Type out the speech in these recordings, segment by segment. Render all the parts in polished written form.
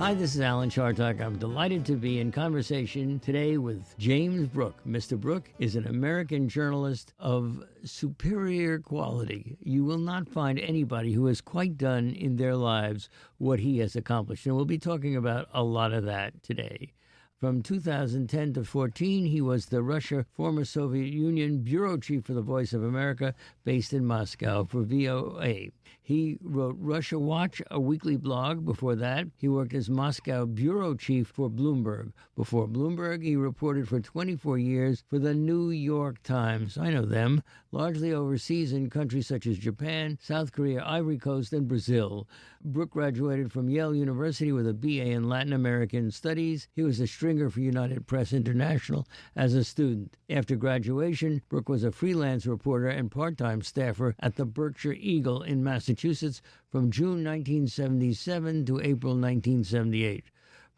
Hi, this is Alan Chartock. I'm delighted to be in conversation today with James Brooke. Mr. Brooke is an American journalist of superior quality. You will not find anybody who has quite done in their lives what he has accomplished. And we'll be talking about a lot of that today. From 2010 to 14, he was the Russia former Soviet Union bureau chief for the Voice of America, based in Moscow for VOA. He wrote Russia Watch, a weekly blog. Before that, he worked as Moscow bureau chief for Bloomberg. Before Bloomberg, he reported for 24 years for the New York Times. I know them, largely overseas in countries such as Japan, South Korea, Ivory Coast, and Brazil. Brooke graduated from Yale University with a BA in Latin American Studies. He was a stringer for United Press International as a student. After graduation, Brooke was a freelance reporter and part-time staffer at the Berkshire Eagle in Massachusetts from June 1977 to April 1978.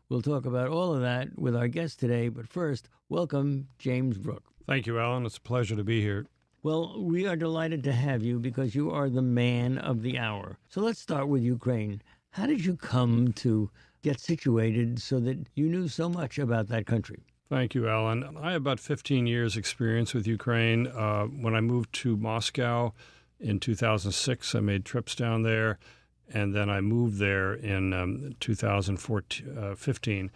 We'll talk about all of that with our guest today, but first, welcome, James Brooke. Thank you, Alan. It's a pleasure to be here. Well, we are delighted to have you because you are the man of the hour. So let's start with Ukraine. How did you come to get situated so that you knew so much about that country? Thank you, Alan. I have about 15 years experience with Ukraine. When I moved to Moscow in 2006, I made trips down there, and then I moved there in 2015.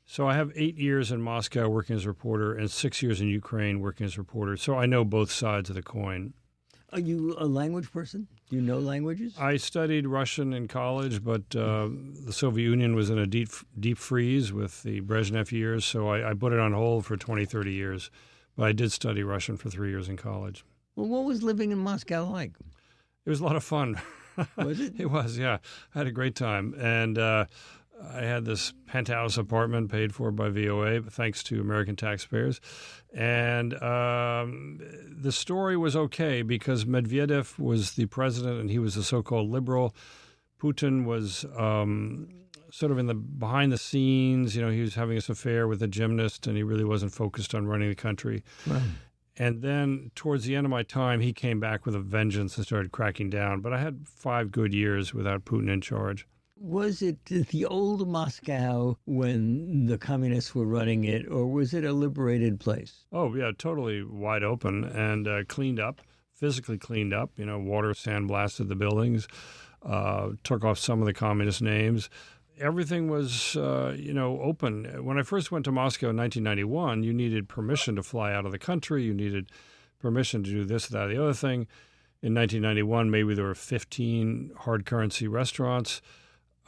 So I have 8 years in Moscow working as a reporter and 6 years in Ukraine working as a reporter. So I know both sides of the coin. Are you a language person? Do you know languages? I studied Russian in college, but the Soviet Union was in a deep freeze with the Brezhnev years, so I put it on hold for 20, 30 years. But I did study Russian for 3 years in college. Well, what was living in Moscow like? It was a lot of fun. Was it? It was, yeah. I had a great time. And I had this penthouse apartment paid for by VOA, thanks to American taxpayers. And the story was okay because Medvedev was the president and he was a so-called liberal. Putin was sort of in the behind the scenes. You know, he was having this affair with a gymnast and he really wasn't focused on running the country. Right. And then towards the end of my time, he came back with a vengeance and started cracking down. But I had 5 good years without Putin in charge. Was it the old Moscow when the communists were running it, or was it a liberated place? Oh, yeah, totally wide open and cleaned up, physically cleaned up. You know, water sandblasted the buildings, took off some of the communist names. Everything was, open. When I first went to Moscow in 1991, you needed permission to fly out of the country. You needed permission to do this, that, the other thing. In 1991, maybe there were 15 hard currency restaurants.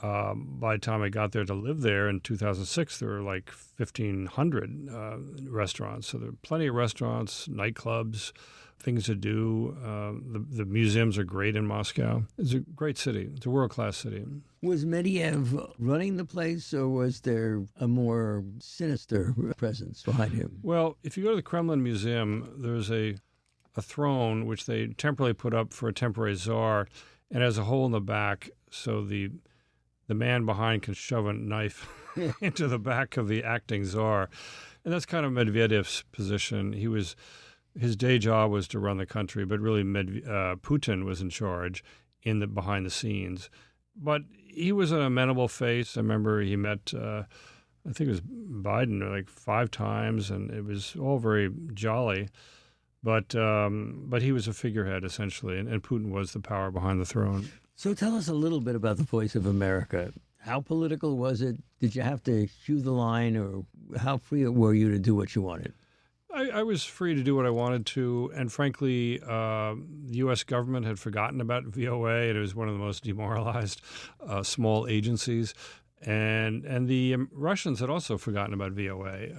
By the time I got there to live there in 2006, there were like 1,500 restaurants. So there are plenty of restaurants, nightclubs, things to do. The museums are great in Moscow. It's a great city. It's a world-class city. Was Medvedev running the place, or was there a more sinister presence behind him? Well, if you go to the Kremlin Museum, there's a throne which they temporarily put up for a temporary czar, and has a hole in the back so the man behind can shove a knife into the back of the acting czar. And that's kind of Medvedev's position. His day job was to run the country, but really Putin was in charge behind the scenes. But he was an amenable face. I remember he met, I think it was Biden like 5 times, and it was all very jolly. But he was a figurehead, essentially, and Putin was the power behind the throne. So tell us a little bit about the Voice of America. How political was it? Did you have to hew the line, or how free were you to do what you wanted? I was free to do what I wanted to, and frankly, the U.S. government had forgotten about VOA, and it was one of the most demoralized small agencies. And the Russians had also forgotten about VOA.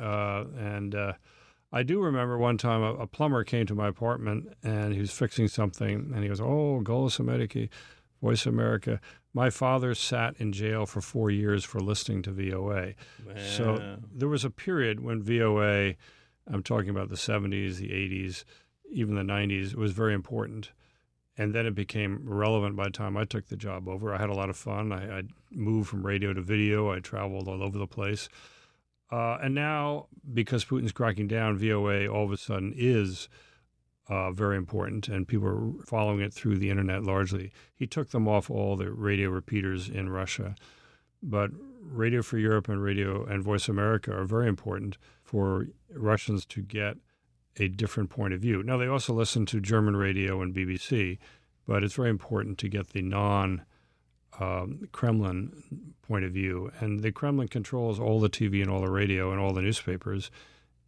I do remember one time a plumber came to my apartment, and he was fixing something, and he goes, "Oh, Golos America, Voice of America." My father sat in jail for 4 years for listening to VOA. Wow. So there was a period when VOA, I'm talking about the 70s, the 80s, even the 90s, it was very important. And then it became relevant by the time I took the job over. I had a lot of fun. I moved from radio to video. I traveled all over the place. And now, because Putin's cracking down, VOA all of a sudden is very important, and people are following it through the internet largely. He took them off all the radio repeaters in Russia. but Radio Free Europe and Radio and Voice America are very important for Russians to get a different point of view. Now, they also listen to German radio and BBC, but it's very important to get the non-Kremlin point of view. And the Kremlin controls all the TV and all the radio and all the newspapers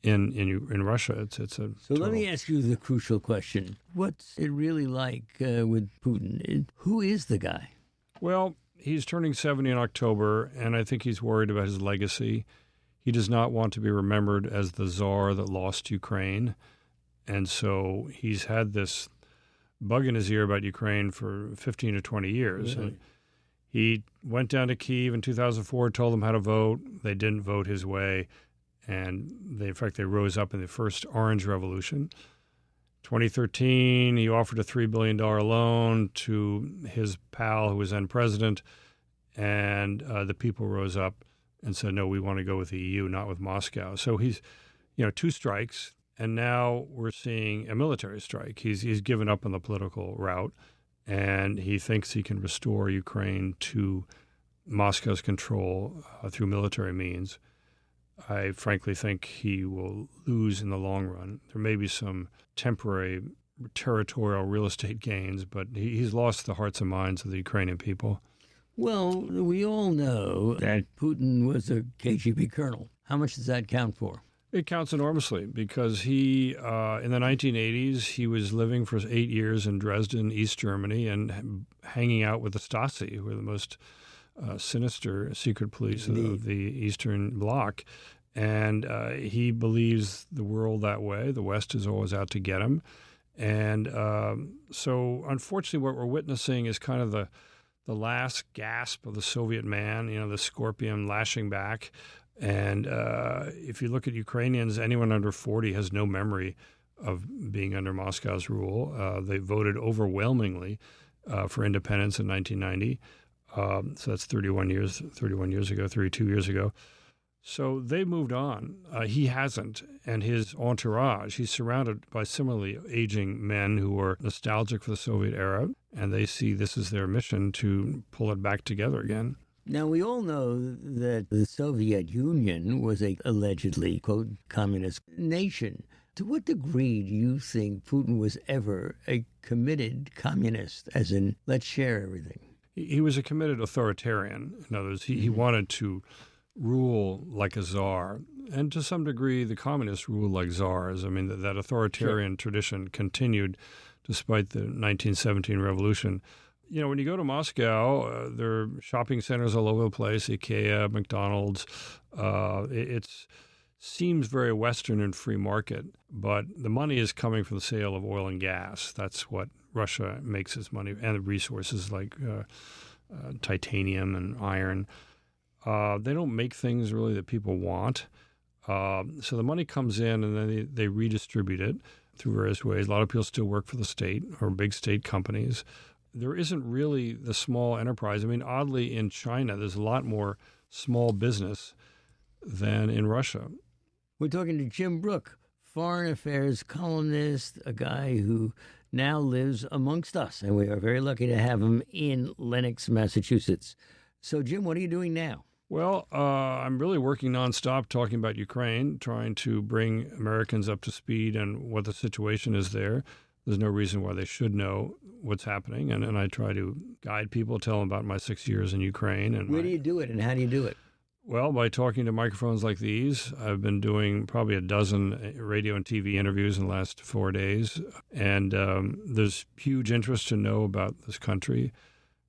in Russia. It's a So total... let me ask you the crucial question. What's it really like with Putin? Who is the guy? Well, he's turning 70 in October, and I think he's worried about his legacy. He does not want to be remembered as the czar that lost Ukraine. And so he's had this bug in his ear about Ukraine for 15 or 20 years. Really? And he went down to Kyiv in 2004, told them how to vote. They didn't vote his way. And in fact, they rose up in the first Orange Revolution. 2013, he offered a $3 billion loan to his pal, who was then president, and the people rose up and said, no, we want to go with the EU, not with Moscow. So he's, two strikes, and now we're seeing a military strike. He's given up on the political route, and he thinks he can restore Ukraine to Moscow's control through military means. I frankly think he will lose in the long run. There may be some temporary territorial real estate gains, but he's lost the hearts and minds of the Ukrainian people. Well, we all know that Putin was a KGB colonel. How much does that count for? It counts enormously because he, in the 1980s, he was living for 8 years in Dresden, East Germany, and hanging out with the Stasi, who were the most sinister secret police of the Eastern Bloc. And he believes the world that way. The West is always out to get him. And so, unfortunately, what we're witnessing is kind of the last gasp of the Soviet man, the scorpion lashing back. And if you look at Ukrainians, anyone under 40 has no memory of being under Moscow's rule. They voted overwhelmingly for independence in 1990. So that's 32 years ago. So they moved on. He hasn't. And his entourage, he's surrounded by similarly aging men who are nostalgic for the Soviet era, and they see this as their mission to pull it back together again. Now, we all know that the Soviet Union was a allegedly, quote, communist nation. To what degree do you think Putin was ever a committed communist, as in, let's share everything? He was a committed authoritarian. In other words, he wanted to rule like a czar. And to some degree, the communists ruled like czars. I mean, that authoritarian tradition continued despite the 1917 revolution. When you go to Moscow, there are shopping centers all over the place, IKEA, McDonald's. It seems very Western and free market, but the money is coming from the sale of oil and gas. That's what Russia makes its money, and the resources like titanium and iron. They don't make things really that people want. So the money comes in and then they redistribute it through various ways. A lot of people still work for the state or big state companies. There isn't really the small enterprise. I mean, oddly, in China, there's a lot more small business than in Russia. We're talking to Jim Brooke, foreign affairs columnist, a guy who now lives amongst us, and we are very lucky to have him in Lenox, Massachusetts. So, Jim, what are you doing now? Well, I'm really working nonstop talking about Ukraine, trying to bring Americans up to speed on what the situation is there. There's no reason why they should know what's happening. And I try to guide people, tell them about my 6 years in Ukraine. And where do you do it, and how do you do it? Well, by talking to microphones like these. I've been doing probably a dozen radio and TV interviews in the last 4 days. And there's huge interest to know about this country.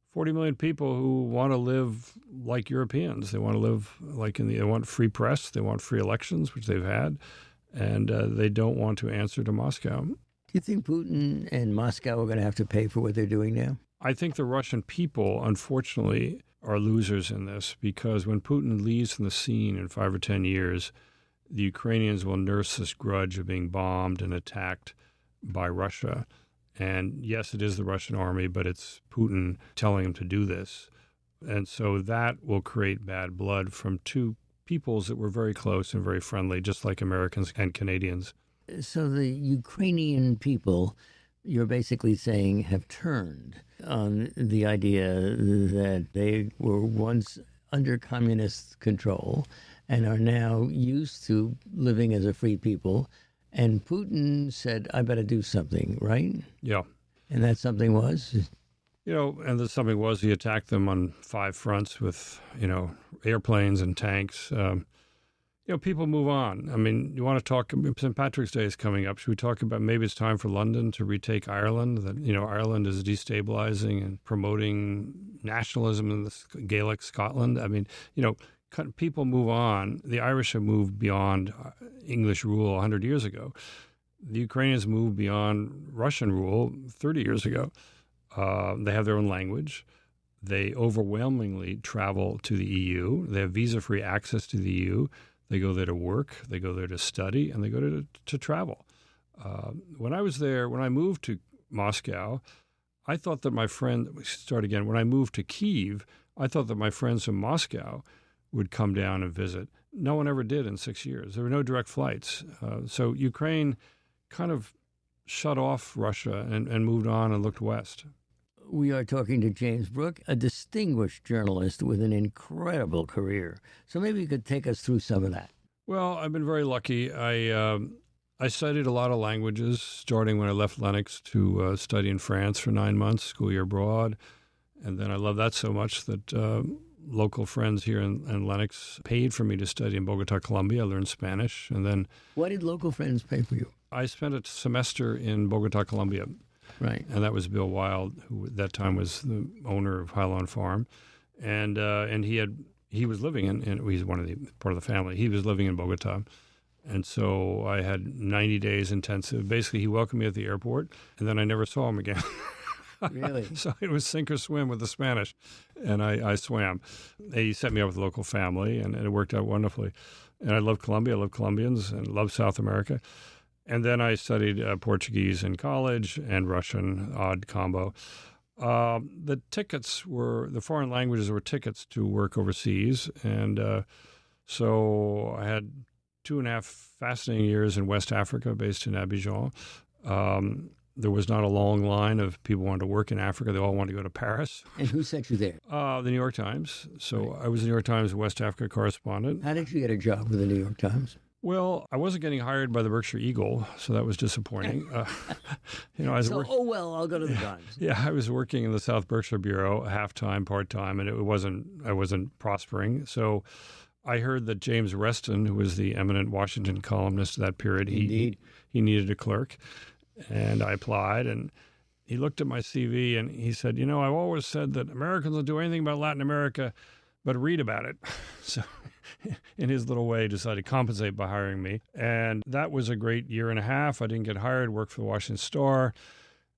40 million people who want to live like Europeans. They want to live like they want free press. They want free elections, which they've had. And they don't want to answer to Moscow. Do you think Putin and Moscow are going to have to pay for what they're doing now? I think the Russian people, unfortunately, are losers in this because when Putin leaves from the scene in 5 or 10 years, the Ukrainians will nurse this grudge of being bombed and attacked by Russia. And yes, it is the Russian army, but it's Putin telling him to do this. And so that will create bad blood from two peoples that were very close and very friendly, just like Americans and Canadians. So the Ukrainian people, you're basically saying, have turned on the idea that they were once under communist control and are now used to living as a free people. And Putin said, I better do something, right? Yeah. And that something was? And the something was he attacked them on 5 fronts with, airplanes and tanks. People move on. I mean, you want to talk, St. Patrick's Day is coming up. Should we talk about maybe it's time for London to retake Ireland? That, Ireland is destabilizing and promoting nationalism in the Gaelic Scotland. I mean, people move on. The Irish have moved beyond English rule 100 years ago. The Ukrainians moved beyond Russian rule 30 years ago. They have their own language. They overwhelmingly travel to the EU. They have visa-free access to the EU. They go there to work, they go there to study, and they go to travel. When I was there, when I moved to Moscow, I thought that when I moved to Kyiv, I thought that my friends from Moscow would come down and visit. No one ever did in 6 years. There were no direct flights. So Ukraine kind of shut off Russia and moved on and looked west. We are talking to James Brooke, a distinguished journalist with an incredible career. So maybe you could take us through some of that. Well, I've been very lucky. I studied a lot of languages, starting when I left Lenox to study in France for 9 months, school year abroad. And then I loved that so much that local friends here in Lenox paid for me to study in Bogota, Colombia. I learned Spanish. And then... Why did local friends pay for you? I spent a semester in Bogota, Colombia. Right. And that was Bill Wild, who at that time was the owner of Highlawn Farm. And he was living he's part of the family. He was living in Bogota. And so I had 90 days intensive. Basically, he welcomed me at the airport, and then I never saw him again. Really? So it was sink or swim with the Spanish, and I swam. He set me up with a local family, and it worked out wonderfully. And I love Colombia, I love Colombians, and love South America. And then I studied Portuguese in college and Russian, odd combo. The foreign languages were tickets to work overseas. And so I had 2.5 fascinating years in West Africa, based in Abidjan. There was not a long line of people who wanted to work in Africa. They all wanted to go to Paris. And who sent you there? The New York Times. So Right. I was the New York Times West Africa correspondent. How did you get a job with the New York Times? Well, I wasn't getting hired by the Berkshire Eagle, so that was disappointing. I'll go to the Times. Yeah, I was working in the South Berkshire Bureau, half-time, part-time, and I wasn't prospering. So I heard that James Reston, who was the eminent Washington columnist at that period, he needed a clerk, and I applied, and he looked at my CV, and he said, I've always said that Americans will do anything about Latin America, but read about it. So in his little way, decided to compensate by hiring me. And that was a great 1.5 years. I didn't get hired, worked for the Washington Star.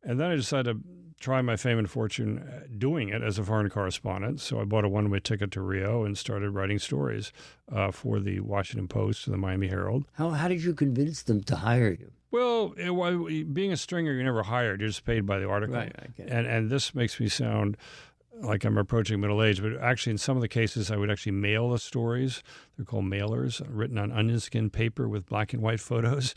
And then I decided to try my fame and fortune doing it as a foreign correspondent. So I bought a one-way ticket to Rio and started writing stories for the Washington Post and the Miami Herald. How did you convince them to hire you? Well, being a stringer, you're never hired. You're just paid by the article. Right, I get it. And this makes me sound like I'm approaching middle age, but actually in some of the cases I would actually mail the stories. They're called mailers, written on onion skin paper with black and white photos.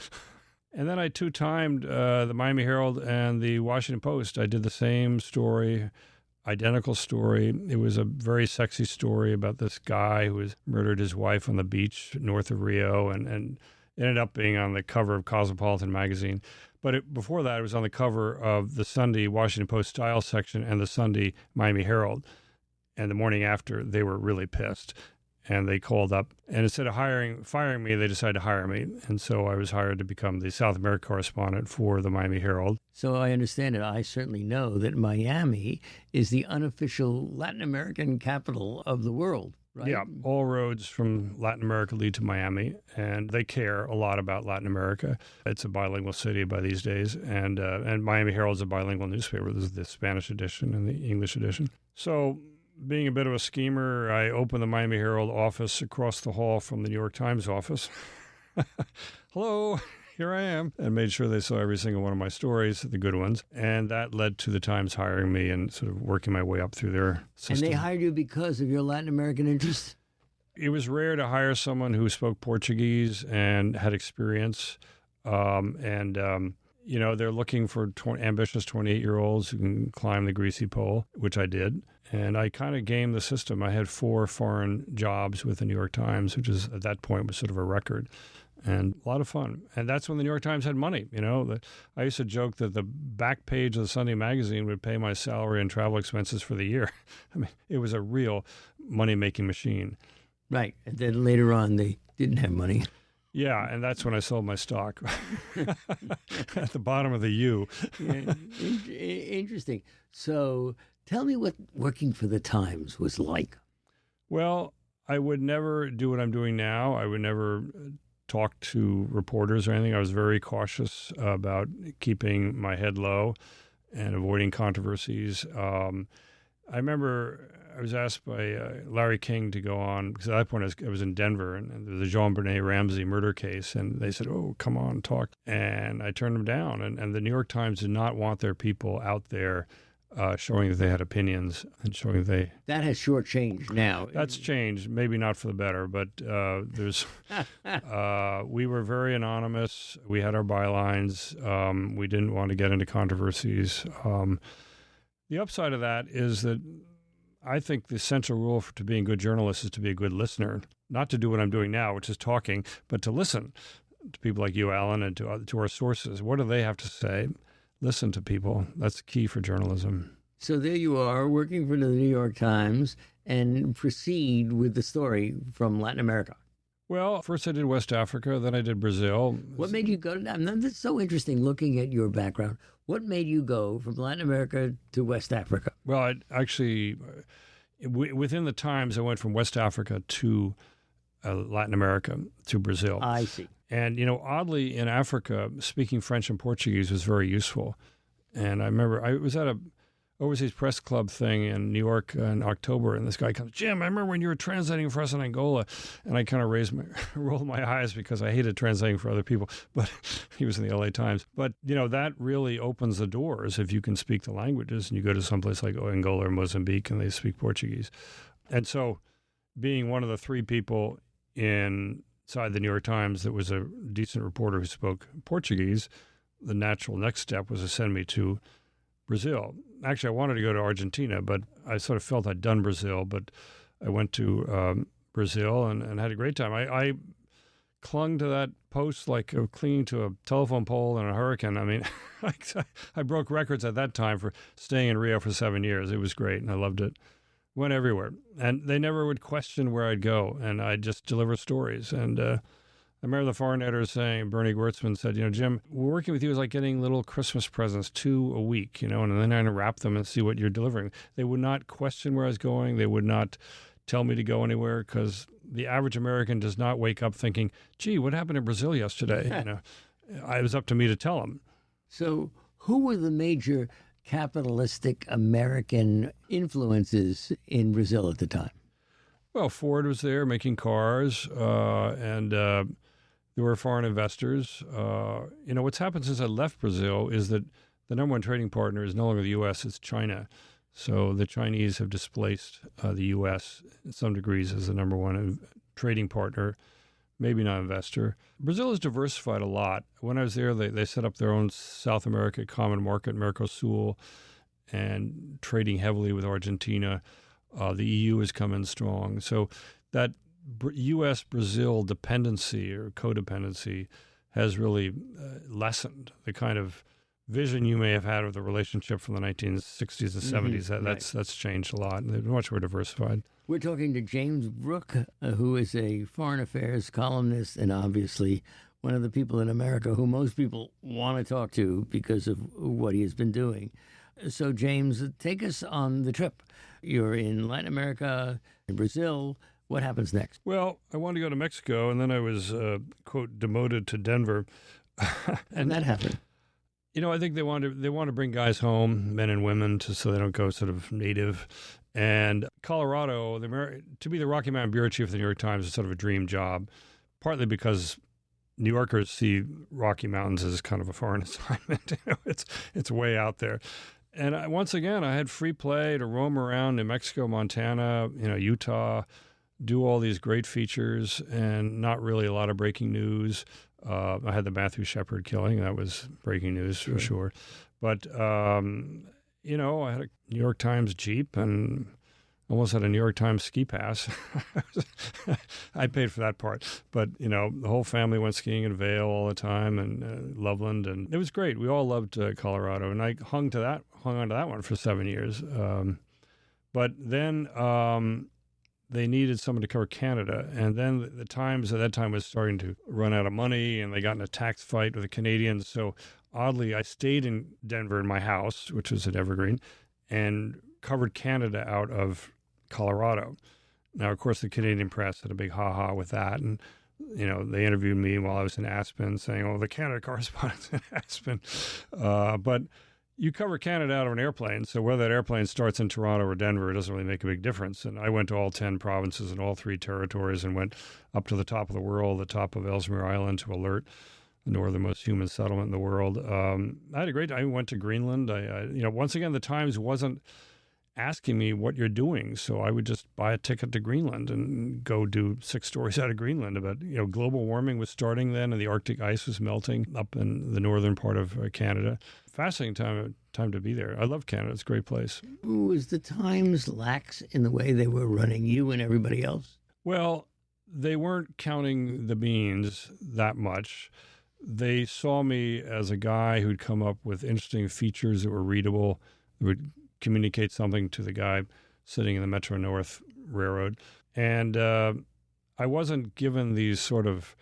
And then I two-timed the Miami Herald and the Washington Post. I did the same story, identical story. It was a very sexy story about this guy who has murdered his wife on the beach north of Rio and ended up being on the cover of Cosmopolitan magazine. But before that, it was on the cover of the Sunday Washington Post style section and the Sunday Miami Herald. And the morning after, they were really pissed. And they called up, and instead of firing me, they decided to hire me. And so I was hired to become the South America correspondent for the Miami Herald. So I understand it. I certainly know that Miami is the unofficial Latin American capital of the world, right? Yeah, all roads from Latin America lead to Miami, and they care a lot about Latin America. It's a bilingual city by these days, and Miami Herald's a bilingual newspaper. There's the Spanish edition and the English edition. So being a bit of a schemer, I opened the Miami Herald office across the hall from the New York Times office. Hello, here I am. And made sure they saw every single one of my stories, the good ones. And that led to the Times hiring me and sort of working my way up through their system. And they hired you because of your Latin American interests? It was rare to hire someone who spoke Portuguese and had experience. They're looking for ambitious 28-year-olds who can climb the greasy pole, which I did. And I kind of gamed the system. I had 4 foreign jobs with the New York Times, which is at that point was sort of a record. And a lot of fun. And that's when the New York Times had money. I used to joke that the back page of the Sunday magazine would pay my salary and travel expenses for the year. I mean, it was a real money-making machine. Right. And then later on, they didn't have money. Yeah, and that's when I sold my stock at the bottom of the U. Yeah, interesting. So tell me what working for the Times was like. Well, I would never do what I'm doing now. I would never talk to reporters or anything. I was very cautious about keeping my head low and avoiding controversies. I remember I was asked by Larry King to go on, because at that point I was in Denver, and there was a Jean-Benet Ramsey murder case, and they said, "Oh, come on, talk." And I turned them down, and the New York Times did not want their people out there showing that they had opinions and showing they... That has shortchanged now. That's changed, maybe not for the better, but we were very anonymous. We had our bylines. We didn't want to get into controversies. The upside of that is that I think the essential rule to being a good journalist is to be a good listener, not to do what I'm doing now, which is talking, but to listen to people like you, Alan, and to our sources. What do they have to say? Listen to people. That's key for journalism. So there you are, working for the New York Times, and proceed with the story from Latin America. Well, first I did West Africa, then I did Brazil. What made you go to that? That's so interesting looking at your background. What made you go from Latin America to West Africa? Well, I actually, within the Times, I went from West Africa to Latin America, to Brazil. I see. And, oddly, in Africa, speaking French and Portuguese was very useful. And I remember I was at a overseas press club thing in New York in October, and this guy comes, "Jim, I remember when you were translating for us in Angola." And I kind of rolled my eyes because I hated translating for other people, but he was in the LA Times. But, that really opens the doors if you can speak the languages and you go to someplace like Angola or Mozambique and they speak Portuguese. And so being one of the 3 people inside the New York Times that was a decent reporter who spoke Portuguese, the natural next step was to send me to Brazil. Actually, I wanted to go to Argentina, but I sort of felt I'd done Brazil, but I went to Brazil and had a great time. I clung to that post like clinging to a telephone pole in a hurricane. I mean, I broke records at that time for staying in Rio for 7 years. It was great, and I loved it. Went everywhere, and they never would question where I'd go, and I'd just deliver stories. And I remember the foreign editor saying, Bernie Wertzman said, "Jim, working with you is like getting little Christmas presents, 2 a week, and then I unwrap them and see what you're delivering." They would not question where I was going. They would not tell me to go anywhere, because the average American does not wake up thinking, "Gee, what happened in Brazil yesterday?" It was up to me to tell them. So who were the major capitalistic American influences in Brazil at the time? Well, Ford was there making cars, and there were foreign investors. What's happened since I left Brazil is that the number one trading partner is no longer the U.S., it's China. So the Chinese have displaced the U.S. in some degrees as the number one trading partner, maybe not investor. Brazil has diversified a lot. When I was there, they set up their own South America common market, Mercosul, and trading heavily with Argentina. The EU has come in strong. So that U.S.-Brazil dependency or codependency has really lessened the kind of vision you may have had of the relationship from the 1960s and 70s. That's changed a lot, and they're much more diversified. We're talking to James Brooke, who is a foreign affairs columnist and obviously one of the people in America who most people want to talk to because of what he has been doing. So, James, take us on the trip. You're in Latin America, in Brazil. What happens next? Well, I wanted to go to Mexico, and then I was, quote, demoted to Denver. And that happened. I think they want to bring guys home, men and women, so they don't go sort of native. And Colorado, to be the Rocky Mountain bureau chief of the New York Times is sort of a dream job, partly because New Yorkers see Rocky Mountains as kind of a foreign assignment. It's way out there. And once again, I had free play to roam around New Mexico, Montana, Utah, do all these great features, and not really a lot of breaking news. I had the Matthew Shepard killing. That was breaking news for sure. But, I had a New York Times Jeep and almost had a New York Times ski pass. I paid for that part. But, the whole family went skiing in Vail all the time and Loveland. And it was great. We all loved Colorado. And I hung on to that one for 7 years. But then they needed someone to cover Canada. And then the Times at that time was starting to run out of money, and they got in a tax fight with the Canadians. So oddly, I stayed in Denver in my house, which was at Evergreen, and covered Canada out of Colorado. Now, of course, the Canadian press had a big ha-ha with that. And, they interviewed me while I was in Aspen saying, oh, the Canada correspondent's in Aspen. But you cover Canada out of an airplane, so whether that airplane starts in Toronto or Denver, it doesn't really make a big difference. And I went to all 10 provinces and all 3 territories and went up to the top of the world, the top of Ellesmere Island to alert the northernmost human settlement in the world. I had a great time. I went to Greenland. Once again, the Times wasn't asking me what you're doing, so I would just buy a ticket to Greenland and go do 6 stories out of Greenland about, global warming was starting then, and the Arctic ice was melting up in the northern part of Canada. Fascinating time to be there. I love Canada. It's a great place. Was the Times lax in the way they were running you and everybody else? Well, they weren't counting the beans that much. They saw me as a guy who'd come up with interesting features that were readable, that would communicate something to the guy sitting in the Metro North Railroad. And I wasn't given these sort of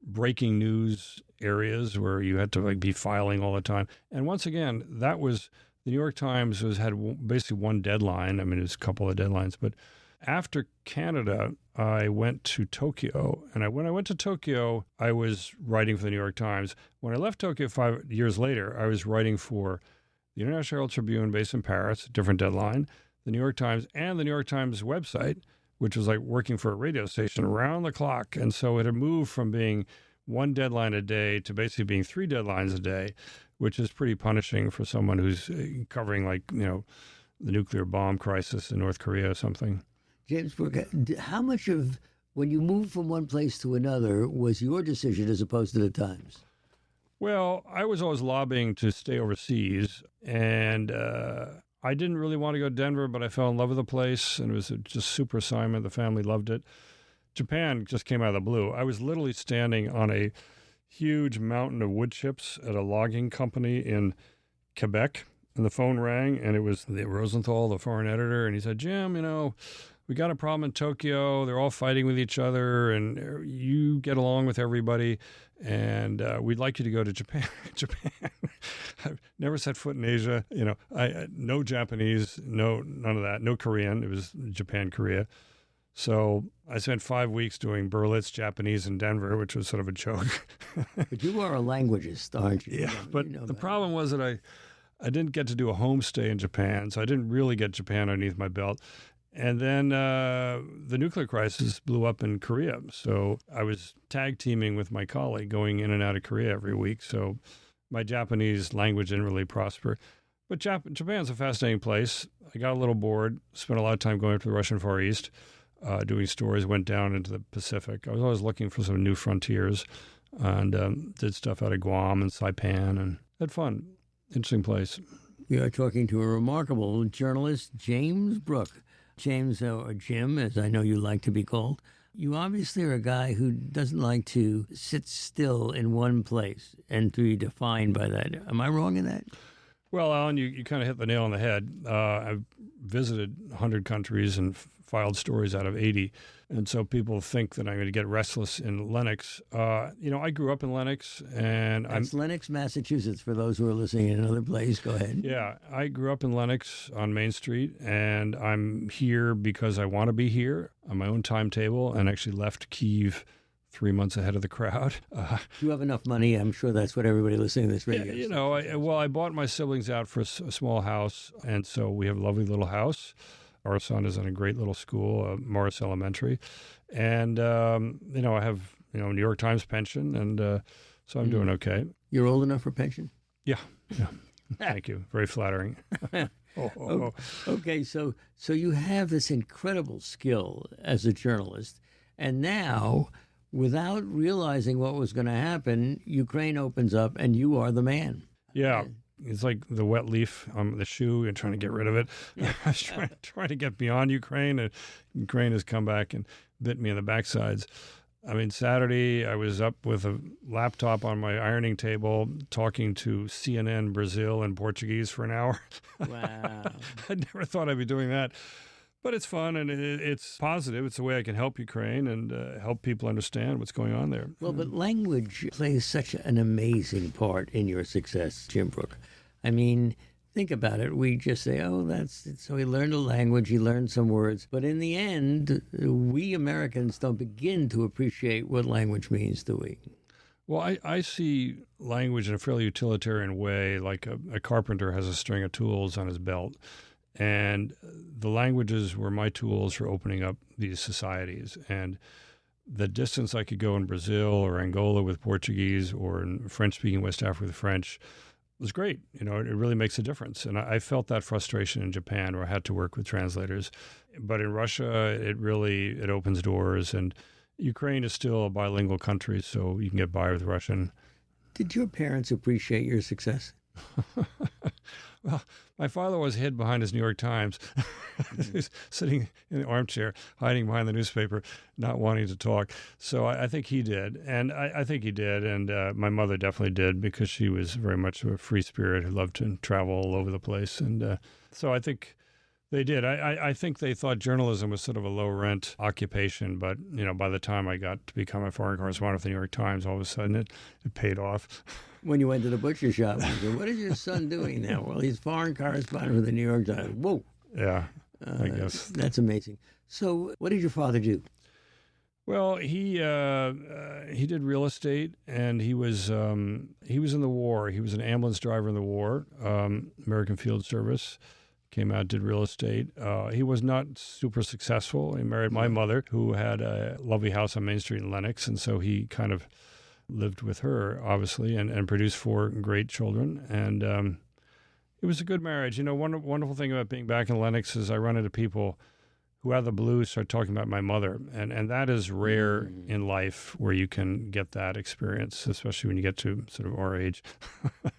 breaking news areas where you had to be filing all the time. And once again, that was the New York Times had basically one deadline. I mean, it was a couple of deadlines. But after Canada, I went to Tokyo. And when I went to Tokyo, I was writing for the New York Times. When I left Tokyo 5 years later, I was writing for the International Herald Tribune based in Paris, different deadline, the New York Times, and the New York Times website, which was like working for a radio station around the clock. And so it had moved from being one deadline a day to basically being 3 deadlines a day, which is pretty punishing for someone who's covering the nuclear bomb crisis in North Korea or something. James Brooke, how much of when you moved from one place to another was your decision as opposed to the Times? Well, I was always lobbying to stay overseas, and I didn't really want to go to Denver, but I fell in love with the place, and it was just super assignment. The family loved it. Japan just came out of the blue. I was literally standing on a huge mountain of wood chips at a logging company in Quebec, and the phone rang, and it was Rosenthal, the foreign editor, and he said, Jim, we got a problem in Tokyo. They're all fighting with each other, and you get along with everybody, and we'd like you to go to Japan. I've never set foot in Asia. No Japanese, none of that. No Korean. It was Japan, Korea. So I spent 5 weeks doing Berlitz Japanese in Denver, which was sort of a joke. But you are a languageist, aren't you? Yeah, but the problem was that I didn't get to do a homestay in Japan, so I didn't really get Japan underneath my belt. And then the nuclear crisis blew up in Korea. So I was tag teaming with my colleague going in and out of Korea every week. So my Japanese language didn't really prosper. But Japan's a fascinating place. I got a little bored, spent a lot of time going up to the Russian Far East, doing stories, went down into the Pacific. I was always looking for some new frontiers and did stuff out of Guam and Saipan and had fun. Interesting place. We are talking to a remarkable journalist, James Brooke. James, or Jim, as I know you like to be called, you obviously are a guy who doesn't like to sit still in one place and to be defined by that. Am I wrong in that? Well, Alan, you kind of hit the nail on the head. I've visited 100 countries and filed stories out of 80. And so people think that I'm going to get restless in Lenox. I grew up in Lenox. And That's Lenox, Massachusetts, for those who are listening in another place. Go ahead. Yeah, I grew up in Lenox on Main Street, and I'm here because I want to be here on my own timetable, and actually left Kyiv 3 months ahead of the crowd. You have enough money. I'm sure that's what everybody listening to this radio I bought my siblings out for a small house, and so we have a lovely little house. Our son is in a great little school, Morris Elementary. And, I have, New York Times pension, and so I'm doing okay. You're old enough for pension? Yeah. Thank you. Very flattering. Okay, so you have this incredible skill as a journalist, and now, without realizing what was going to happen, Ukraine opens up, and you are the man. Yeah. it's like the wet leaf on the shoe and trying to get rid of it. I was trying to get beyond Ukraine, and Ukraine has come back and bit me in the backsides. I mean, Saturday, I was up with a laptop on my ironing table talking to CNN Brazil in Portuguese for an hour. Wow. I never thought I'd be doing that. But it's fun, and it's positive. It's a way I can help Ukraine and help people understand what's going on there. Well, but language plays such an amazing part in your success, Jim Brooke. I mean, think about it. We just say, oh, that's it. So he learned a language, he learned some words. But in the end, we Americans don't begin to appreciate what language means, do we? Well, I see language in a fairly utilitarian way, like a carpenter has a string of tools on his belt. And the languages were my tools for opening up these societies. And the distance I could go in Brazil or Angola with Portuguese or in French-speaking West Africa with French was great. You know, it really makes a difference. And I felt that frustration in Japan where I had to work with translators. But in Russia, it opens doors. And Ukraine is still a bilingual country, so you can get by with Russian. Did your parents appreciate your success? Well, my father was hid behind his New York Times. He was sitting in the armchair, hiding behind the newspaper, not wanting to talk. So I think he did. And I think he did. And my mother definitely did, because she was very much a free spirit who loved to travel all over the place. And so I think they did. I think they thought journalism was sort of a low-rent occupation. But, you know, by the time I got to become a foreign correspondent for the New York Times, all of a sudden it paid off. When you went to the butcher shop, you said, what is your son doing now? Well, he's foreign correspondent for the New York Times. Whoa. Yeah, I guess. That's amazing. So what did your father do? Well, he did real estate, and he was in the war. He was an ambulance driver in the war, American Field Service. Came out, did real estate. He was not super successful. He married my mother, who had a lovely house on Main Street in Lenox, and so he kind of lived with her, obviously, and produced 4 great children. And it was a good marriage. You know, one wonderful thing about being back in Lenox is I run into people who out of the blue start talking about my mother. And that is rare in life, where you can get that experience, especially when you get to sort of our age. It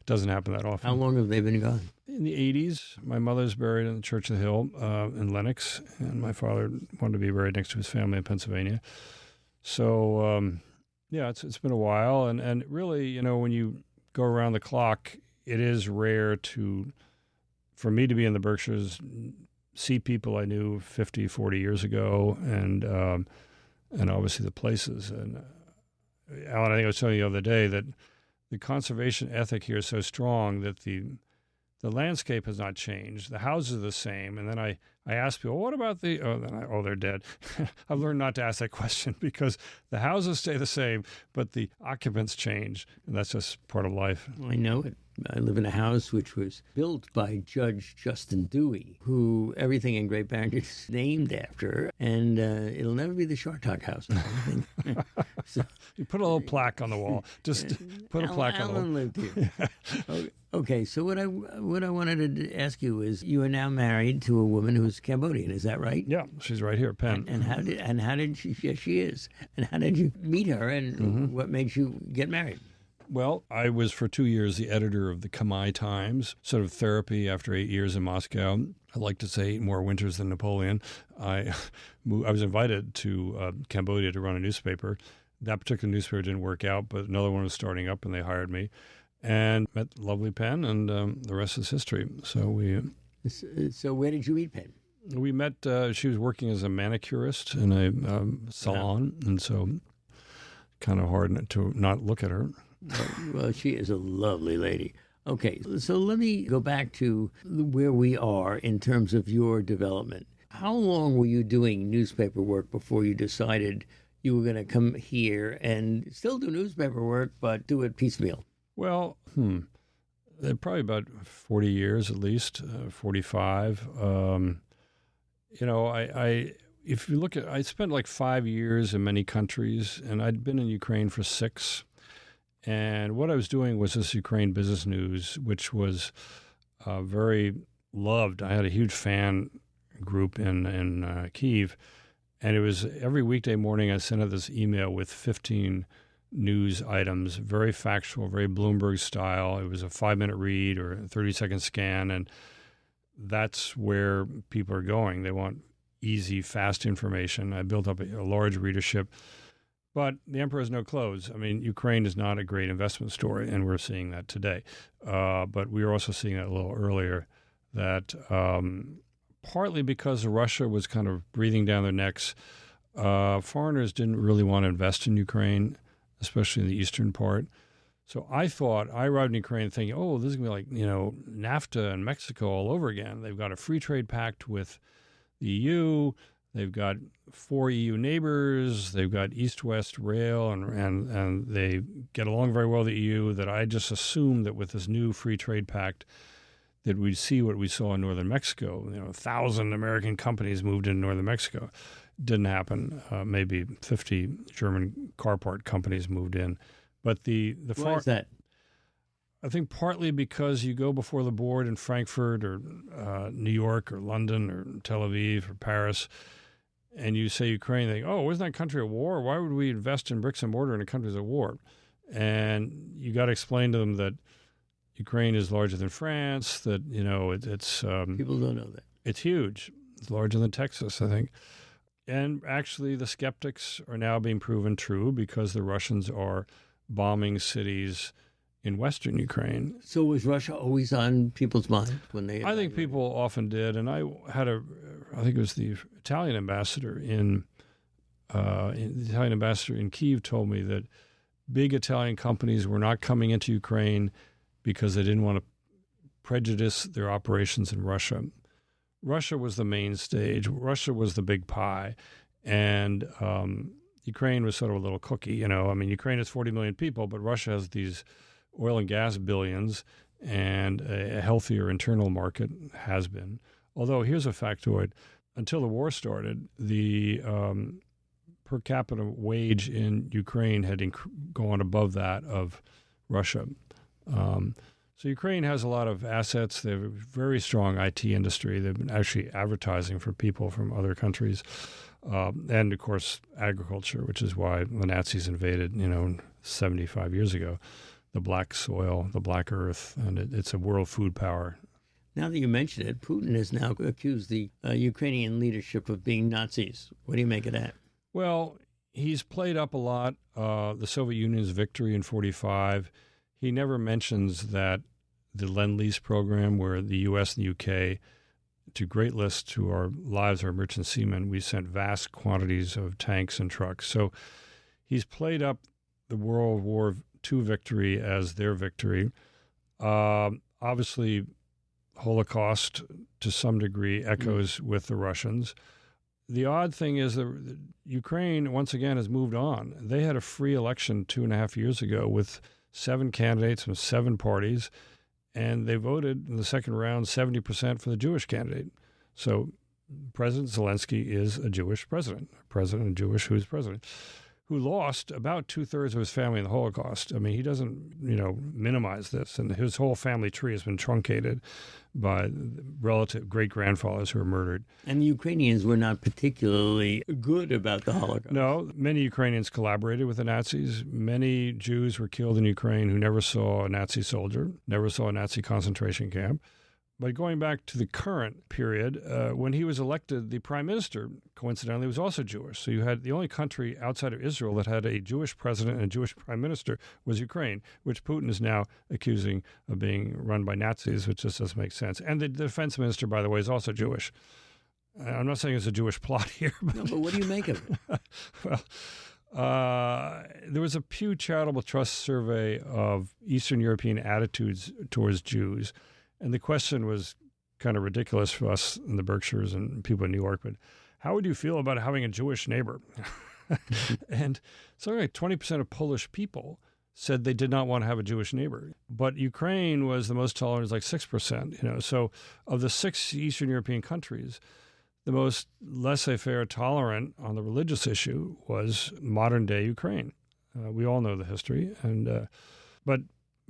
doesn't happen that often. How long have they been gone? In the 80s. My mother's buried in the Church of the Hill in Lenox, and my father wanted to be buried next to his family in Pennsylvania. So, yeah, it's been a while. And really, you know, when you go around the clock, it is rare for me to be in the Berkshires, see people I knew 50, 40 years ago, and obviously the places. And Alan, I think I was telling you the other day that the conservation ethic here is so strong that the landscape has not changed. The houses are the same. And then I ask people, what about they're dead. I've learned not to ask that question, because the houses stay the same, but the occupants change. And that's just part of life. I know it. I live in a house which was built by Judge Justin Dewey, who everything in Great Barrington is named after, and it'll never be the Chartock house. So, you put a little plaque on the wall. Just put a plaque on the wall. Alan lived here. Okay, so what I wanted to ask you is, you are now married to a woman who's Cambodian. Is that right? Yeah, she's right here, Penn. And how did she? Yes, she is. And how did you meet her? And what made you get married? Well, I was for 2 years the editor of the Khmer Times, sort of therapy after 8 years in Moscow. I like to say 8 more winters than Napoleon. I was invited to Cambodia to run a newspaper. That particular newspaper didn't work out, but another one was starting up, and they hired me. And met lovely Penn, and the rest is history. So where did you meet Penn? We met, she was working as a manicurist in a salon, and so kind of hard to not look at her. Well, she is a lovely lady. Okay, so let me go back to where we are in terms of your development. How long were you doing newspaper work before you decided you were going to come here and still do newspaper work, but do it piecemeal? Well, probably about 40 years at least, 45. You know, if you look at, I spent like 5 years in many countries, and I'd been in Ukraine for 6. And what I was doing was this Ukraine Business News, which was very loved. I had a huge fan group in Kyiv, and it was every weekday morning I sent out this email with 15 news items, very factual, very Bloomberg style. It was a 5-minute read or a 30-second scan, and that's where people are going. They want easy, fast information. I built up a large readership. But the emperor has no clothes. I mean, Ukraine is not a great investment story, and we're seeing that today. But we were also seeing that a little earlier, that partly because Russia was kind of breathing down their necks, foreigners didn't really want to invest in Ukraine, especially in the eastern part. So I arrived in Ukraine thinking, oh, this is going to be like, NAFTA and Mexico all over again. They've got a free trade pact with the EU. They've got 4 EU neighbors. They've got east-west rail, and they get along very well with the EU, that I just assumed that with this new free trade pact that we'd see what we saw in northern Mexico. 1,000 American companies moved into northern Mexico. Didn't happen. Maybe 50 German car part companies moved in. But why is that? I think partly because you go before the board in Frankfurt or New York or London or Tel Aviv or Paris, and you say Ukraine, they go, oh, wasn't that country at war? Why would we invest in bricks and mortar in a country that's at war? And you got to explain to them that Ukraine is larger than France, that, it's... people don't know that. It's huge. It's larger than Texas, I think. And actually, the skeptics are now being proven true because the Russians are bombing cities in western Ukraine. So was Russia always on people's mind when they... I think people often did. And I think it was the Italian ambassador in Kyiv told me that big Italian companies were not coming into Ukraine because they didn't want to prejudice their operations in Russia. Russia was the main stage. Russia was the big pie. And Ukraine was sort of a little cookie, Ukraine has 40 million people, but Russia has these oil and gas billions and a healthier internal market has been. Although here's a factoid. Until the war started, the per capita wage in Ukraine had gone above that of Russia. So Ukraine has a lot of assets. They have a very strong IT industry. They've been actually advertising for people from other countries. And, of course, agriculture, which is why the Nazis invaded, 75 years ago. The black soil, the black earth, and it's a world food power. Now that you mention it, Putin has now accused the Ukrainian leadership of being Nazis. What do you make of that? Well, he's played up a lot the Soviet Union's victory in 1945. He never mentions that the Lend-Lease program, where the U.S. and the U.K., to great lists to our lives, our merchant seamen, we sent vast quantities of tanks and trucks. So he's played up the World War II victory as their victory. Obviously, Holocaust to some degree echoes with the Russians. The odd thing is that Ukraine, once again, has moved on. They had a free election 2.5 years ago with 7 candidates from 7 parties, and they voted in the second round 70% for the Jewish candidate. So President Zelensky is a Jewish president, a Jewish who's president, who lost about 2/3 of his family in the Holocaust. I mean, he doesn't, minimize this, and his whole family tree has been truncated by relative great-grandfathers who were murdered. And the Ukrainians were not particularly good about the Holocaust. No, many Ukrainians collaborated with the Nazis. Many Jews were killed in Ukraine who never saw a Nazi soldier, never saw a Nazi concentration camp. But going back to the current period, when he was elected, the prime minister, coincidentally, was also Jewish. So you had the only country outside of Israel that had a Jewish president and a Jewish prime minister was Ukraine, which Putin is now accusing of being run by Nazis, which just doesn't make sense. And the defense minister, by the way, is also Jewish. I'm not saying it's a Jewish plot here. But no, but what do you make of it? Well, there was a Pew Charitable Trust survey of Eastern European attitudes towards Jews. And the question was kind of ridiculous for us in the Berkshires and people in New York, but how would you feel about having a Jewish neighbor? And something like 20% of Polish people said they did not want to have a Jewish neighbor. But Ukraine was the most tolerant, like 6%. So of the 6 Eastern European countries, the most laissez-faire tolerant on the religious issue was modern-day Ukraine. We all know the history. But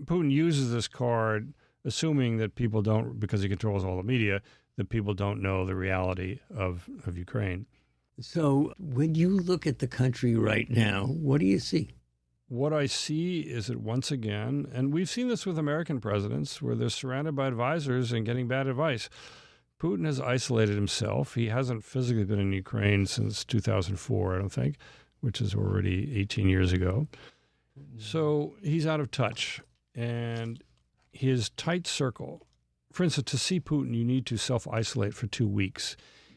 Putin uses this card assuming that people don't, because he controls all the media, that people don't know the reality of Ukraine. So when you look at the country right now, what do you see? what I see is that once again, and we've seen this with American presidents, where they're surrounded by advisors and getting bad advice. Putin has isolated himself. He hasn't physically been in Ukraine since 2004, I don't think, which is already 18 years ago. So he's out of touch. And his tight circle, for instance, to see Putin, you need to self-isolate for 2 weeks.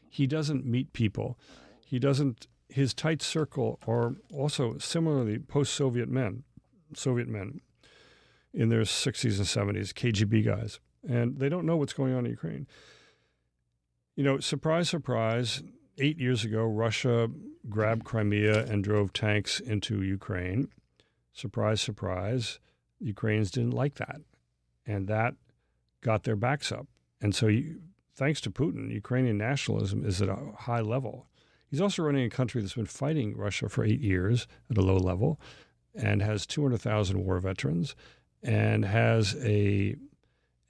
He doesn't meet people. His tight circle are also similarly post-Soviet men in their 60s and 70s, KGB guys. And they don't know what's going on in Ukraine. You know, surprise, surprise, 8 years ago, Russia grabbed Crimea and drove tanks into Ukraine. Surprise, surprise, the Ukrainians didn't like that. And that got their backs up. And so thanks to Putin, Ukrainian nationalism is at a high level. He's also running a country that's been fighting Russia for 8 years at a low level and has 200,000 war veterans and has a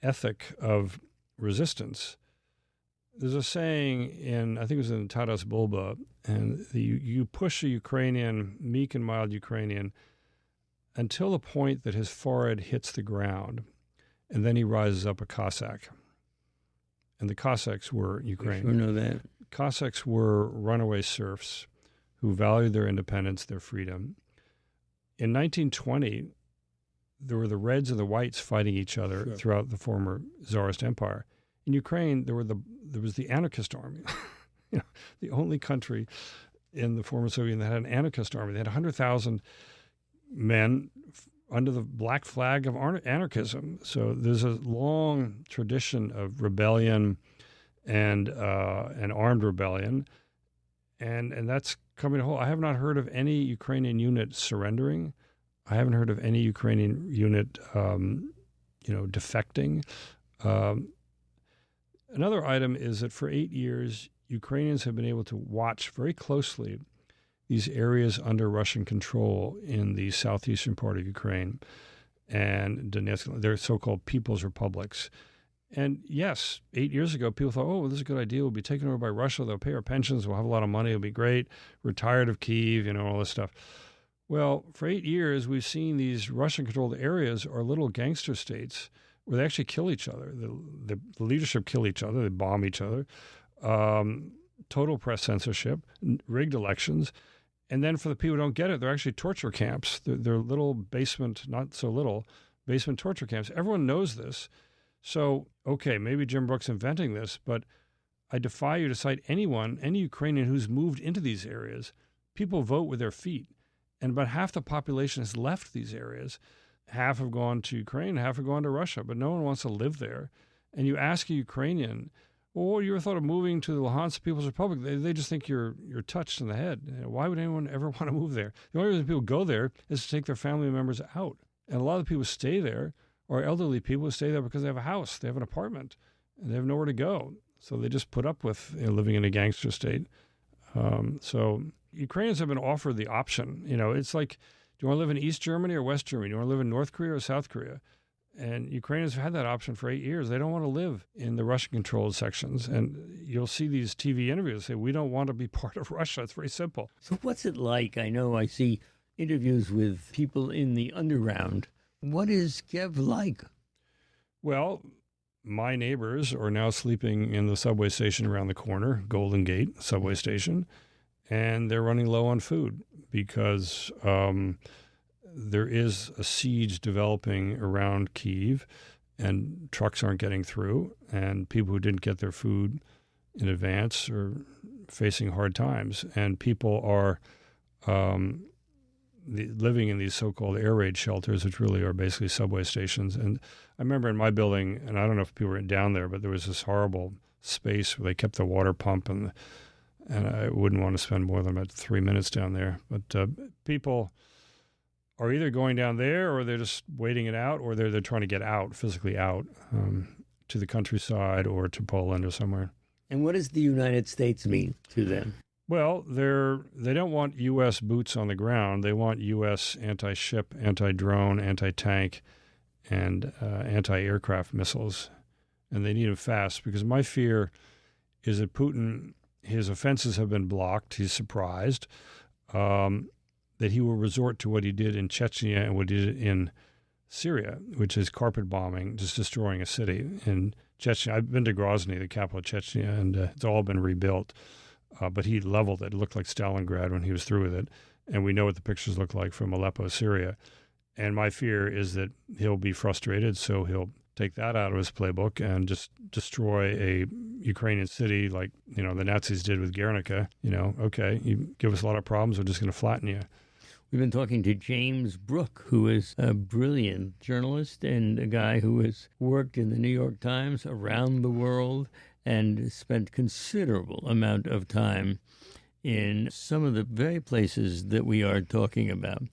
ethic of resistance. There's a saying I think it was in Taras Bulba, and you push a Ukrainian, meek and mild Ukrainian, until the point that his forehead hits the ground, and then he rises up a Cossack. And the Cossacks were Ukraine. I sure know that. Cossacks were runaway serfs who valued their independence, their freedom. In 1920, there were the Reds and the Whites fighting each other throughout the former Tsarist Empire. In Ukraine, there was the anarchist army, the only country in the former Soviet that had an anarchist army. They had 100,000 men under the black flag of anarchism. So there's a long tradition of rebellion and armed rebellion, and that's coming to hold. I have not heard of any Ukrainian unit surrendering. I haven't heard of any Ukrainian unit, defecting. Another item is that for 8 years, Ukrainians have been able to watch very closely these areas under Russian control in the southeastern part of Ukraine and Donetsk. They're so-called people's republics. And yes, 8 years ago, people thought, this is a good idea. We'll be taken over by Russia. They'll pay our pensions. We'll have a lot of money. It'll be great. We're tired of Kyiv, all this stuff. Well, for 8 years, we've seen these Russian-controlled areas are little gangster states where they actually kill each other. The leadership kill each other. They bomb each other. Total press censorship, rigged elections. And then for the people who don't get it, they're actually torture camps. They're little basement, not so little, basement torture camps. Everyone knows this. So, okay, maybe Jim Brooke's inventing this, but I defy you to cite any Ukrainian who's moved into these areas. People vote with their feet. And about half the population has left these areas. Half have gone to Ukraine, half have gone to Russia, but no one wants to live there. And you ask a Ukrainian, you ever thought of moving to the Luhansk People's Republic? They just think you're touched in the head. Why would anyone ever want to move there? The only reason people go there is to take their family members out. And a lot of the people who stay there are elderly people who stay there because they have a house, they have an apartment, and they have nowhere to go. So they just put up with living in a gangster state. So Ukrainians have been offered the option. It's like, do you want to live in East Germany or West Germany? Do you want to live in North Korea or South Korea? And Ukrainians have had that option for 8 years. They don't want to live in the Russian-controlled sections. And you'll see these TV interviews say, we don't want to be part of Russia. It's very simple. So what's it like? I know I see interviews with people in the underground. What is Kiev like? Well, my neighbors are now sleeping in the subway station around the corner, Golden Gate subway station, and they're running low on food because there is a siege developing around Kyiv, and trucks aren't getting through, and people who didn't get their food in advance are facing hard times. And people are living in these so-called air raid shelters, which really are basically subway stations. And I remember in my building, and I don't know if people were down there, but there was this horrible space where they kept the water pump, and I wouldn't want to spend more than about 3 minutes down there. But people are either going down there, or they're just waiting it out, or they're trying to get out, physically out, to the countryside or to Poland or somewhere. And what does the United States mean to them? Well, they don't want U.S. boots on the ground. They want U.S. anti-ship, anti-drone, anti-tank, and anti-aircraft missiles. And they need them fast, because my fear is that Putin, his offenses have been blocked. He's surprised. that he will resort to what he did in Chechnya and what he did in Syria, which is carpet bombing, just destroying a city. In Chechnya, I've been to Grozny, the capital of Chechnya, and it's all been rebuilt. But he leveled it. It looked like Stalingrad when he was through with it. And we know what the pictures look like from Aleppo, Syria. And my fear is that he'll be frustrated, so he'll take that out of his playbook and just destroy a Ukrainian city like, the Nazis did with Guernica. Okay, you give us a lot of problems, we're just going to flatten you. We've been talking to James Brooke, who is a brilliant journalist and a guy who has worked in the New York Times around the world and spent considerable amount of time in some of the very places that we are talking about.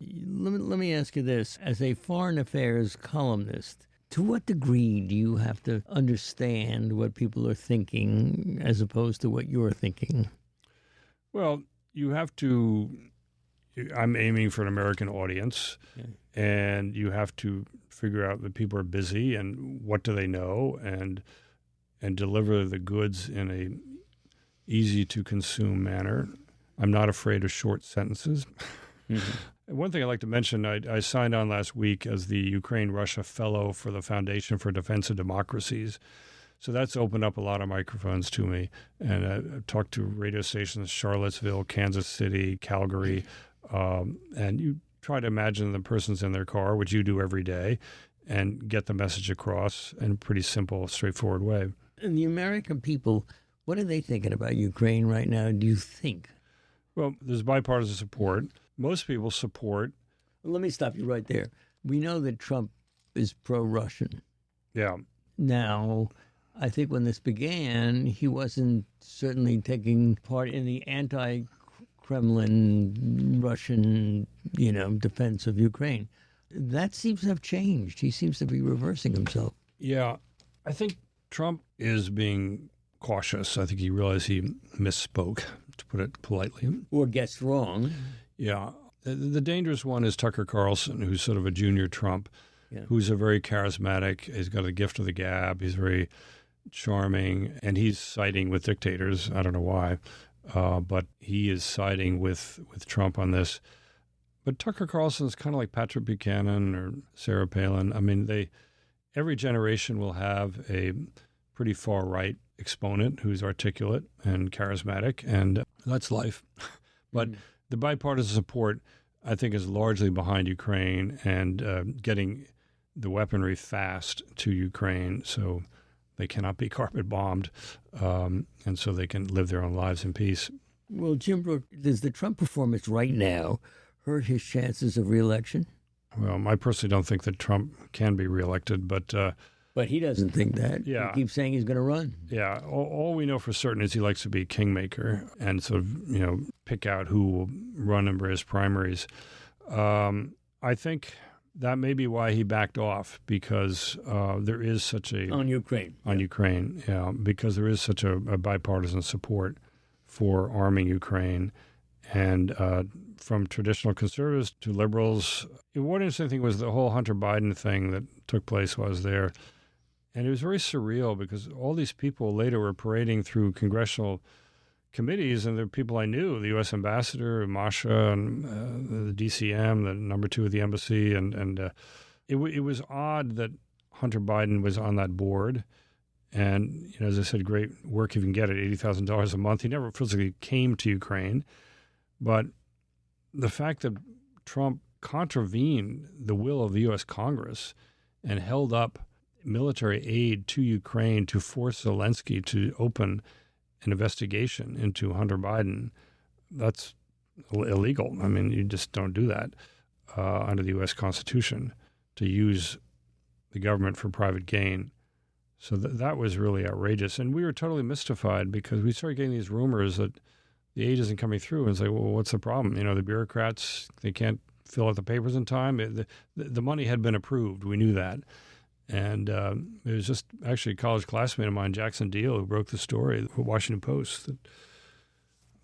Let me ask you this. As a foreign affairs columnist, to what degree do you have to understand what people are thinking as opposed to what you're thinking? Well, you have to. I'm aiming for an American audience, and you have to figure out that people are busy and what do they know, and deliver the goods in a easy to consume manner. I'm not afraid of short sentences. Mm-hmm. One thing I'd like to mention, I signed on last week as the Ukraine-Russia Fellow for the Foundation for Defense of Democracies. So that's opened up a lot of microphones to me. And I've talked to radio stations, Charlottesville, Kansas City, Calgary. And you try to imagine the person's in their car, which you do every day, and get the message across in a pretty simple, straightforward way. And the American people, what are they thinking about Ukraine right now, do you think? Well, there's bipartisan support. Most people support. Well, let me stop you right there. We know that Trump is pro-Russian. Yeah. Now, I think when this began, he wasn't certainly taking part in the anti-Kremlin Russian, defense of Ukraine. That seems to have changed. He seems to be reversing himself. Yeah. I think Trump is being cautious. I think he realized he misspoke, to put it politely. Or guessed wrong. Yeah. The dangerous one is Tucker Carlson, who's sort of a junior Trump, who's a very charismatic. He's got a gift of the gab. He's very charming, and he's siding with dictators. I don't know why, but he is siding with Trump on this. But Tucker Carlson is kind of like Patrick Buchanan or Sarah Palin. I mean, every generation will have a pretty far-right exponent who's articulate and charismatic, and that's life. But the bipartisan support, I think, is largely behind Ukraine and getting the weaponry fast to Ukraine so they cannot be carpet bombed, and so they can live their own lives in peace. Well, Jim Brooke, does the Trump performance right now hurt his chances of reelection? Well, I personally don't think that Trump can be reelected, but he doesn't think that. Yeah. He keeps saying he's going to run. Yeah. All we know for certain is he likes to be kingmaker and sort of, pick out who will run in various primaries. I think that may be why he backed off, because there is such a... On Ukraine. Ukraine, yeah, because there is such a bipartisan support for arming Ukraine. And from traditional conservatives to liberals, one interesting thing was the whole Hunter Biden thing that took place while I was there. And it was very surreal because all these people later were parading through congressional committees, and they're people I knew, the U.S. ambassador, Masha, and the DCM, the number 2 of the embassy. And it was odd that Hunter Biden was on that board. And, as I said, great work if you can get it, $80,000 a month. He never physically came to Ukraine. But the fact that Trump contravened the will of the U.S. Congress and held up military aid to Ukraine to force Zelensky to open an investigation into Hunter Biden, that's illegal. I mean, you just don't do that under the U.S. Constitution, to use the government for private gain. So that was really outrageous. And we were totally mystified because we started getting these rumors that the aid isn't coming through. And it's like, well, what's the problem? The bureaucrats, they can't fill out the papers in time. The money had been approved. We knew that. And it was just actually a college classmate of mine, Jackson Deal, who broke the story, the Washington Post,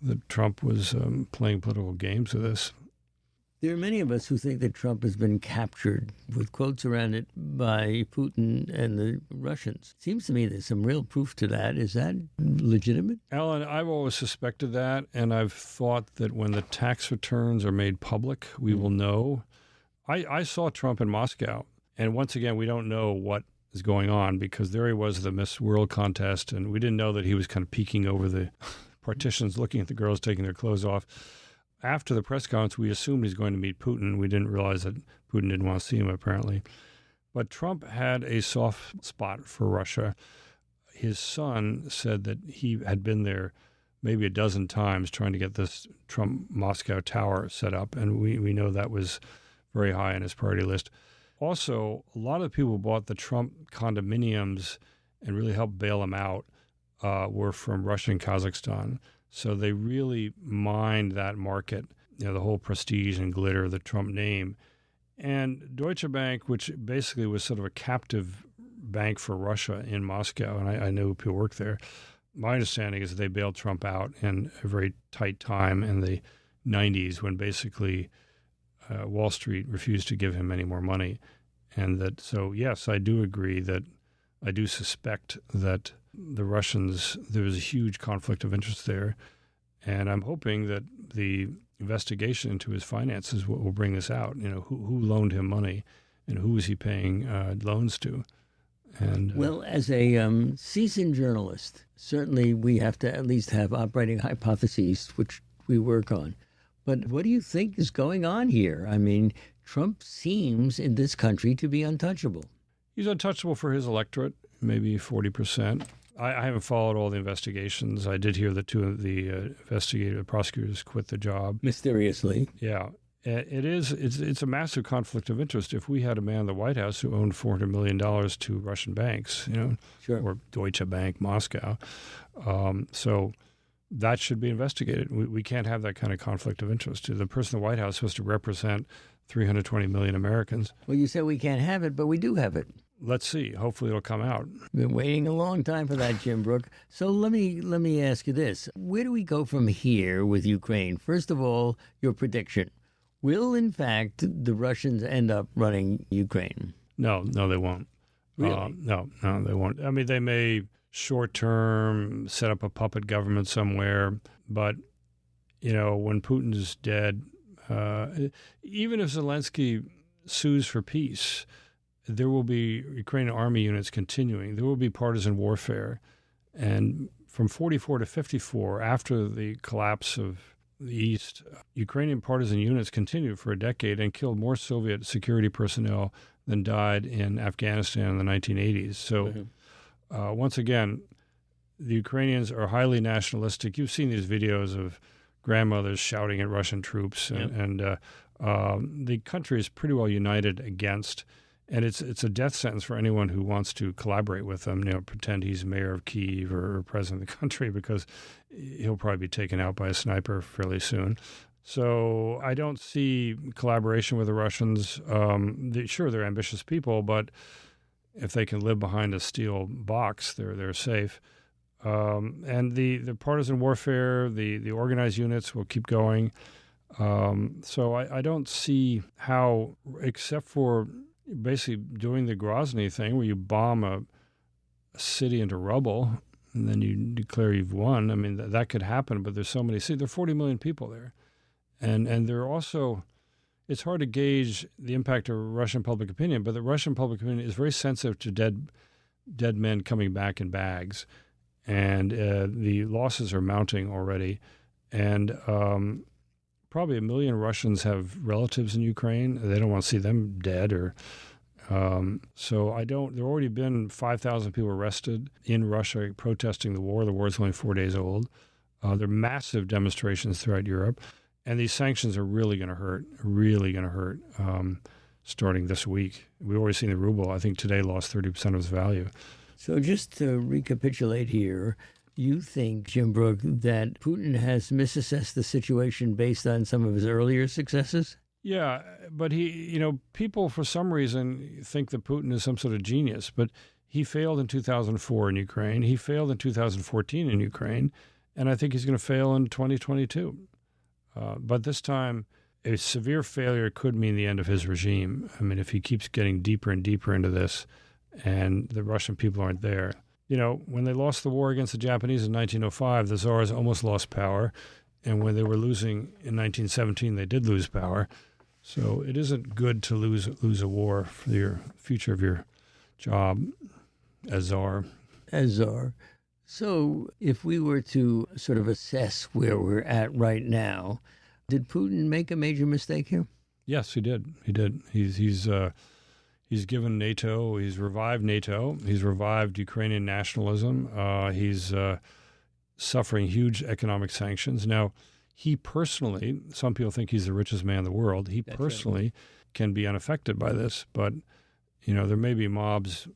that Trump was playing political games with this. There are many of us who think that Trump has been captured, with quotes around it, by Putin and the Russians. Seems to me there's some real proof to that. Is that legitimate? Alan, I've always suspected that, and I've thought that when the tax returns are made public, we will know. I saw Trump in Moscow, and once again, we don't know what is going on because there he was at the Miss World contest, and we didn't know that he was kind of peeking over the partitions, looking at the girls taking their clothes off. After the press conference, we assumed he's going to meet Putin. We didn't realize that Putin didn't want to see him, apparently. But Trump had a soft spot for Russia. His son said that he had been there maybe a dozen times trying to get this Trump Moscow tower set up, and we know that was very high on his priority list. Also, a lot of the people who bought the Trump condominiums and really helped bail him out were from Russia and Kazakhstan. So they really mined that market, the whole prestige and glitter of the Trump name. And Deutsche Bank, which basically was sort of a captive bank for Russia in Moscow, and I know people work there, my understanding is that they bailed Trump out in a very tight time in the 90s when basically Wall Street refused to give him any more money. And that, so yes, I do agree that I do suspect that the Russians, there was a huge conflict of interest there. And I'm hoping that the investigation into his finances will bring this out. Who loaned him money and who was he paying loans to? And well, as a seasoned journalist, certainly we have to at least have operating hypotheses, which we work on. But what do you think is going on here? I mean, Trump seems in this country to be untouchable. He's untouchable for his electorate, maybe 40%. I haven't followed all the investigations. I did hear that two of the prosecutors quit the job. Mysteriously. Yeah. It's a massive conflict of interest. If we had a man in the White House who owned $400 million to Russian banks, Sure. Or Deutsche Bank, Moscow. So that should be investigated. We can't have that kind of conflict of interest. The person in the White House is supposed to represent 320 million Americans. Well, you say we can't have it, but we do have it. Let's see. Hopefully it'll come out. Been waiting a long time for that, Jim Brooke. So let me ask you this. Where do we go from here with Ukraine? First of all, your prediction. Will, in fact, the Russians end up running Ukraine? No, they won't. Really? No, they won't. I mean, they may short-term set up a puppet government somewhere, but, when Putin is dead, even if Zelensky sues for peace, there will be Ukrainian army units continuing. There will be partisan warfare. And from 44 to 54, after the collapse of the East, Ukrainian partisan units continued for a decade and killed more Soviet security personnel than died in Afghanistan in the 1980s. So once again, the Ukrainians are highly nationalistic. You've seen these videos of grandmothers shouting at Russian troops, and the country is pretty well united against. And it's a death sentence for anyone who wants to collaborate with them, pretend he's mayor of Kyiv or president of the country, because he'll probably be taken out by a sniper fairly soon. So I don't see collaboration with the Russians. Sure, they're ambitious people, but if they can live behind a steel box, they're safe. And the partisan warfare, the organized units will keep going. So I don't see how, except for basically doing the Grozny thing where you bomb a city into rubble and then you declare you've won. I mean, that could happen, but there's so many cities. There are 40 million people there. And there are also, it's hard to gauge the impact of Russian public opinion, but the Russian public opinion is very sensitive to dead men coming back in bags. And the losses are mounting already. And probably 1 million Russians have relatives in Ukraine. They don't want to see them dead. So there have already been 5,000 people arrested in Russia protesting the war. The war is only 4 days old. There are massive demonstrations throughout Europe. And these sanctions are really going to hurt, starting this week. We've already seen the ruble, I think today, lost 30% of its value. So just to recapitulate here, you think, Jim Brooke, that Putin has misassessed the situation based on some of his earlier successes? Yeah, but people for some reason think that Putin is some sort of genius, but he failed in 2004 in Ukraine. He failed in 2014 in Ukraine, and I think he's going to fail in 2022. But this time, a severe failure could mean the end of his regime. I mean, if he keeps getting deeper and deeper into this and the Russian people aren't there. You know, when they lost the war against the Japanese in 1905, the Tsars almost lost power. And when they were losing in 1917, they did lose power. So it isn't good to lose a war for your future of your job as czar. As czar. So if we were to sort of assess where we're at right now, did Putin make a major mistake here? Yes, he did. He did. He's given NATO, he's revived NATO, he's revived Ukrainian nationalism, he's suffering huge economic sanctions. Now, he personally, some people think he's the richest man in the world, he personally can be unaffected by this, but, you know, there may be mobs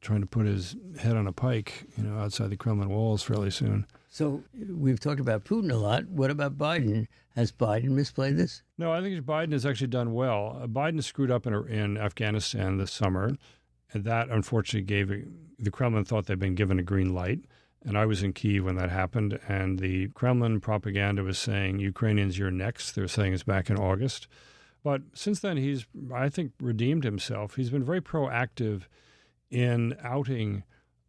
trying to put his head on a pike, you know, outside the Kremlin walls fairly soon. So we've talked about Putin a lot. What about Biden? Has Biden misplayed this? No, I think Biden has actually done well. Biden screwed up in Afghanistan this summer, and that unfortunately the Kremlin thought they'd been given a green light. And I was in Kyiv when that happened, and the Kremlin propaganda was saying, Ukrainians, you're next. They were saying it's back in August. But since then, he's, I think, redeemed himself. He's been very proactive in outing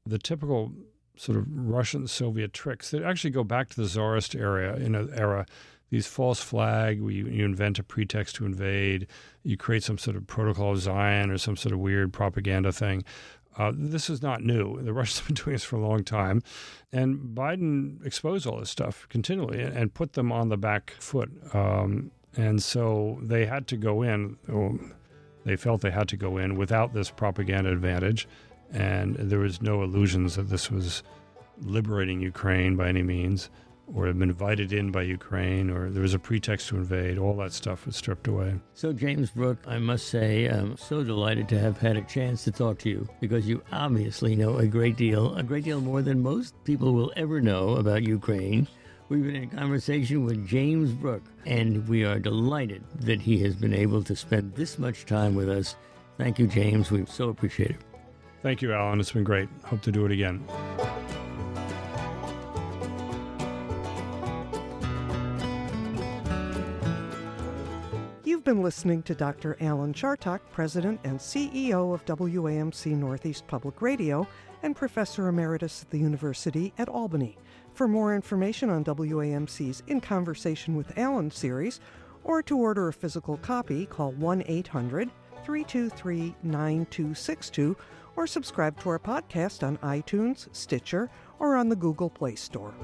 the typical sort of Russian Soviet tricks that actually go back to the Tsarist era. These false flag, you invent a pretext to invade, you create some sort of protocol of Zion or some sort of weird propaganda thing. This is not new. The Russians have been doing this for a long time. And Biden exposed all this stuff continually and put them on the back foot. And so they had to go in, or they felt they had to go in without this propaganda advantage. And there was no illusions that this was liberating Ukraine by any means, or had been invited in by Ukraine, or there was a pretext to invade. All that stuff was stripped away. So, James Brooke, I must say, I'm so delighted to have had a chance to talk to you, because you obviously know a great deal more than most people will ever know about Ukraine. We've been in conversation with James Brooke, and we are delighted that he has been able to spend this much time with us. Thank you, James. We so appreciate it. Thank you, Alan. It's been great. Hope to do it again. You've been listening to Dr. Alan Chartock, President and CEO of WAMC Northeast Public Radio and Professor Emeritus at the University at Albany. For more information on WAMC's In Conversation with Alan series, or to order a physical copy, call 1-800-323-9262, or subscribe to our podcast on iTunes, Stitcher, or on the Google Play Store.